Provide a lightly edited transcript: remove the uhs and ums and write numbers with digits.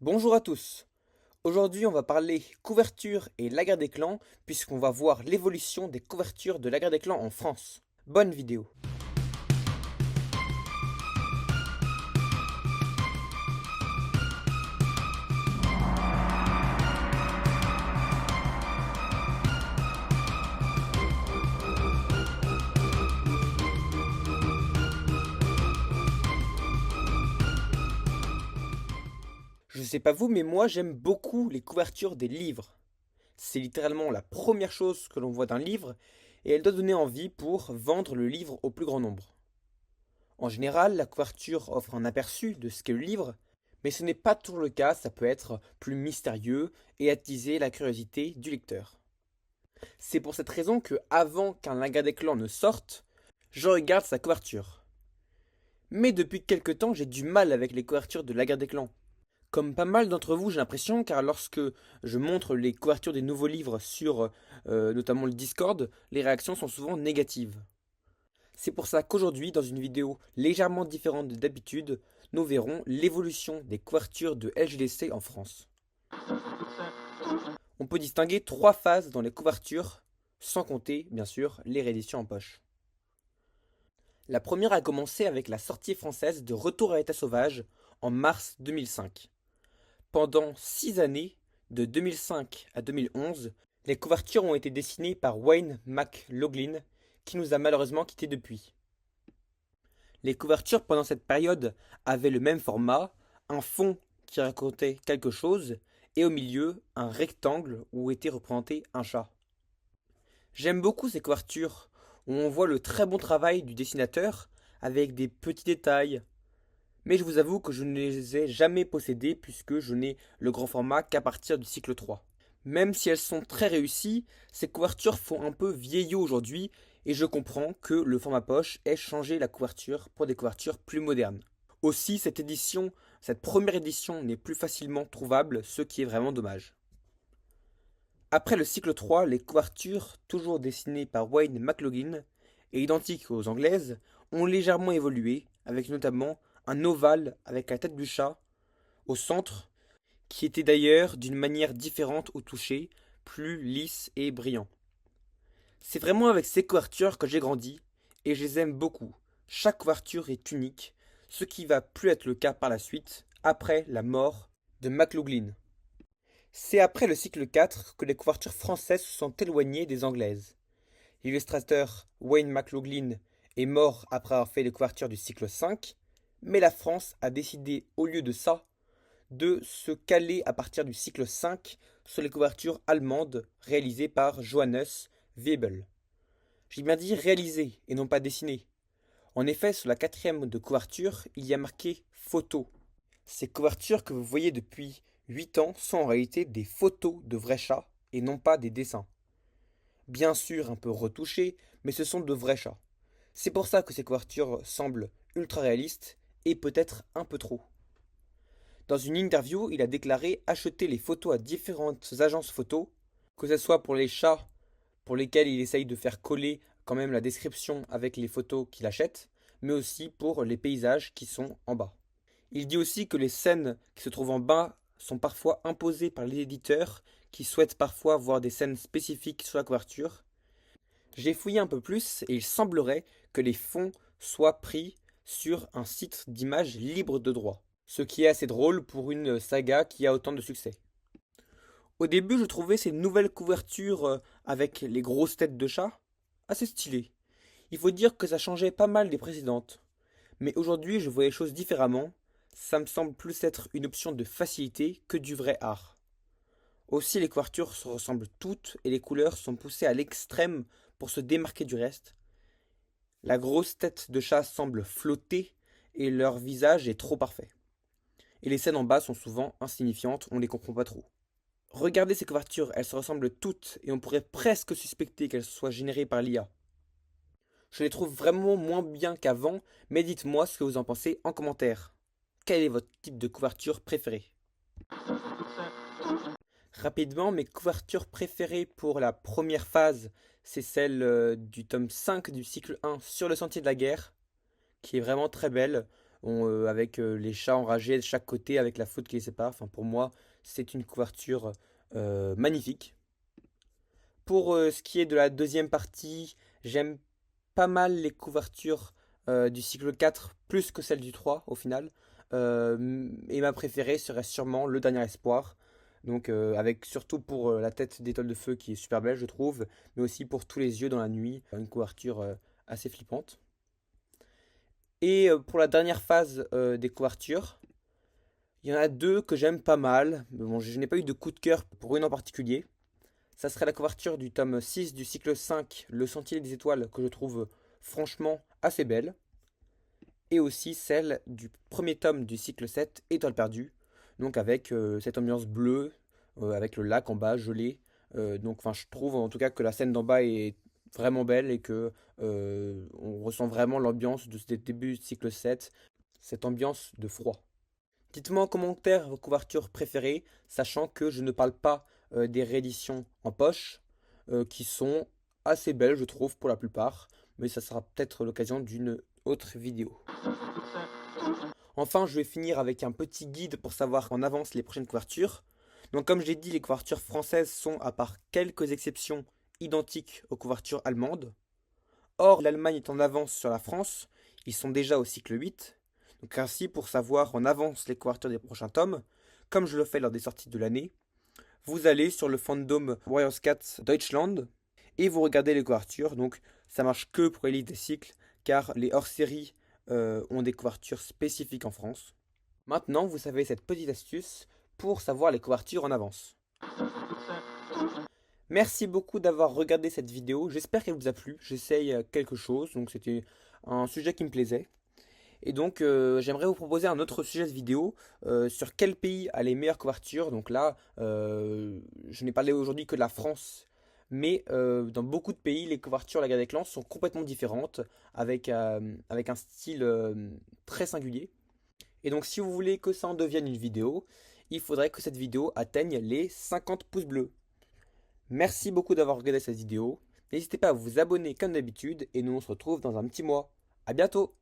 Bonjour à tous. Aujourd'hui, on va parler couverture et la guerre des clans, puisqu'on va voir l'évolution des couvertures de la guerre des clans en France. Bonne vidéo. Je sais pas vous, mais moi j'aime beaucoup les couvertures des livres. C'est littéralement la première chose que l'on voit d'un livre, et elle doit donner envie pour vendre le livre au plus grand nombre. En général, la couverture offre un aperçu de ce qu'est le livre, mais ce n'est pas toujours le cas, ça peut être plus mystérieux et attiser la curiosité du lecteur. C'est pour cette raison que, avant qu'un La Guerre des Clans ne sorte, je regarde sa couverture. Mais depuis quelque temps, j'ai du mal avec les couvertures de La Guerre des Clans. Comme pas mal d'entre vous, j'ai l'impression, car lorsque je montre les couvertures des nouveaux livres sur notamment le Discord, les réactions sont souvent négatives. C'est pour ça qu'aujourd'hui, dans une vidéo légèrement différente d'habitude, nous verrons l'évolution des couvertures de LGDC en France. On peut distinguer trois phases dans les couvertures, sans compter, bien sûr, les rééditions en poche. La première a commencé avec la sortie française de Retour à l'état sauvage en mars 2005. Pendant 6 années, de 2005 à 2011, les couvertures ont été dessinées par Wayne McLaughlin, qui nous a malheureusement quittés depuis. Les couvertures pendant cette période avaient le même format, un fond qui racontait quelque chose, et au milieu, un rectangle où était représenté un chat. J'aime beaucoup ces couvertures, où on voit le très bon travail du dessinateur, avec des petits détails, mais je vous avoue que je ne les ai jamais possédées puisque je n'ai le grand format qu'à partir du cycle 3. Même si elles sont très réussies, ces couvertures font un peu vieillot aujourd'hui et je comprends que le format poche ait changé la couverture pour des couvertures plus modernes. Aussi, cette première édition n'est plus facilement trouvable, ce qui est vraiment dommage. Après le cycle 3, les couvertures, toujours dessinées par Wayne McLaughlin et identiques aux anglaises, ont légèrement évolué, avec notamment un ovale avec la tête du chat au centre, qui était d'ailleurs d'une manière différente au toucher, plus lisse et brillant. C'est vraiment avec ces couvertures que j'ai grandi, et je les aime beaucoup. Chaque couverture est unique, ce qui va plus être le cas par la suite, après la mort de McLaughlin. C'est après le cycle 4 que les couvertures françaises se sont éloignées des anglaises. L'illustrateur Wayne McLaughlin est mort après avoir fait les couvertures du cycle 5, mais la France a décidé, au lieu de ça, de se caler à partir du cycle 5 sur les couvertures allemandes réalisées par Johannes Webel. J'ai bien dit réalisées et non pas dessinées. En effet, sur la quatrième de couverture, il y a marqué photo. Ces couvertures que vous voyez depuis 8 ans sont en réalité des photos de vrais chats et non pas des dessins. Bien sûr un peu retouchés, mais ce sont de vrais chats. C'est pour ça que ces couvertures semblent ultra réalistes et peut-être un peu trop. Dans une interview, il a déclaré acheter les photos à différentes agences photos, que ce soit pour les chats pour lesquels il essaye de faire coller quand même la description avec les photos qu'il achète, mais aussi pour les paysages qui sont en bas. Il dit aussi que les scènes qui se trouvent en bas sont parfois imposées par les éditeurs qui souhaitent parfois voir des scènes spécifiques sur la couverture. J'ai fouillé un peu plus et il semblerait que les fonds soient pris sur un site d'images libre de droit, ce qui est assez drôle pour une saga qui a autant de succès. Au début, je trouvais ces nouvelles couvertures avec les grosses têtes de chat assez stylées. Il faut dire que ça changeait pas mal des précédentes. Mais aujourd'hui, je vois les choses différemment. Ça me semble plus être une option de facilité que du vrai art. Aussi, les couvertures se ressemblent toutes et les couleurs sont poussées à l'extrême pour se démarquer du reste. La grosse tête de chat semble flotter et leur visage est trop parfait. Et les scènes en bas sont souvent insignifiantes, on les comprend pas trop. Regardez ces couvertures, elles se ressemblent toutes et on pourrait presque suspecter qu'elles soient générées par l'IA. Je les trouve vraiment moins bien qu'avant, mais dites-moi ce que vous en pensez en commentaire. Quel est votre type de couverture préféré? Rapidement, mes couvertures préférées pour la première phase, c'est celle du tome 5 du cycle 1 sur le sentier de la guerre, qui est vraiment très belle. avec les chats enragés de chaque côté avec la faute qui les sépare. Enfin, pour moi, c'est une couverture magnifique. Pour ce qui est de la deuxième partie, j'aime pas mal les couvertures du cycle 4 plus que celle du 3 au final. Et ma préférée serait sûrement Le Dernier Espoir. Donc avec surtout pour la tête d'étoile de feu qui est super belle je trouve, mais aussi pour tous les yeux dans la nuit, une couverture assez flippante. Et pour la dernière phase des couvertures, il y en a deux que j'aime pas mal. Mais bon, je n'ai pas eu de coup de cœur pour une en particulier. Ça serait la couverture du tome 6 du cycle 5, Le Sentier des Étoiles, que je trouve franchement assez belle. Et aussi celle du premier tome du cycle 7, Étoile perdue. Donc avec cette ambiance bleue, avec le lac en bas gelé. Donc enfin, je trouve en tout cas que la scène d'en bas est vraiment belle et que on ressent vraiment l'ambiance de ce début du cycle 7, cette ambiance de froid. Dites-moi en commentaire vos couvertures préférées, sachant que je ne parle pas des rééditions en poche, qui sont assez belles, je trouve, pour la plupart, mais ça sera peut-être l'occasion d'une autre vidéo. Enfin, je vais finir avec un petit guide pour savoir en avance les prochaines couvertures. Donc, comme j'ai dit, les couvertures françaises sont, à part quelques exceptions, identiques aux couvertures allemandes. Or, l'Allemagne est en avance sur la France, ils sont déjà au cycle 8. Donc ainsi, pour savoir en avance les couvertures des prochains tomes, comme je le fais lors des sorties de l'année, vous allez sur le fandom Warriors Cats Deutschland et vous regardez les couvertures. Donc ça marche que pour les livres des cycles, car les hors-séries ont des couvertures spécifiques en France. Maintenant, vous savez cette petite astuce pour savoir les couvertures en avance. Merci beaucoup d'avoir regardé cette vidéo, j'espère qu'elle vous a plu, j'essaye quelque chose, donc c'était un sujet qui me plaisait. Et donc j'aimerais vous proposer un autre sujet de vidéo sur quel pays a les meilleures couvertures. Donc là, je n'ai parlé aujourd'hui que de la France, mais dans beaucoup de pays, les couvertures de la guerre des clans sont complètement différentes, avec un style très singulier. Et donc si vous voulez que ça en devienne une vidéo, il faudrait que cette vidéo atteigne les 50 pouces bleus. Merci beaucoup d'avoir regardé cette vidéo. N'hésitez pas à vous abonner comme d'habitude et nous on se retrouve dans un petit mois. A bientôt!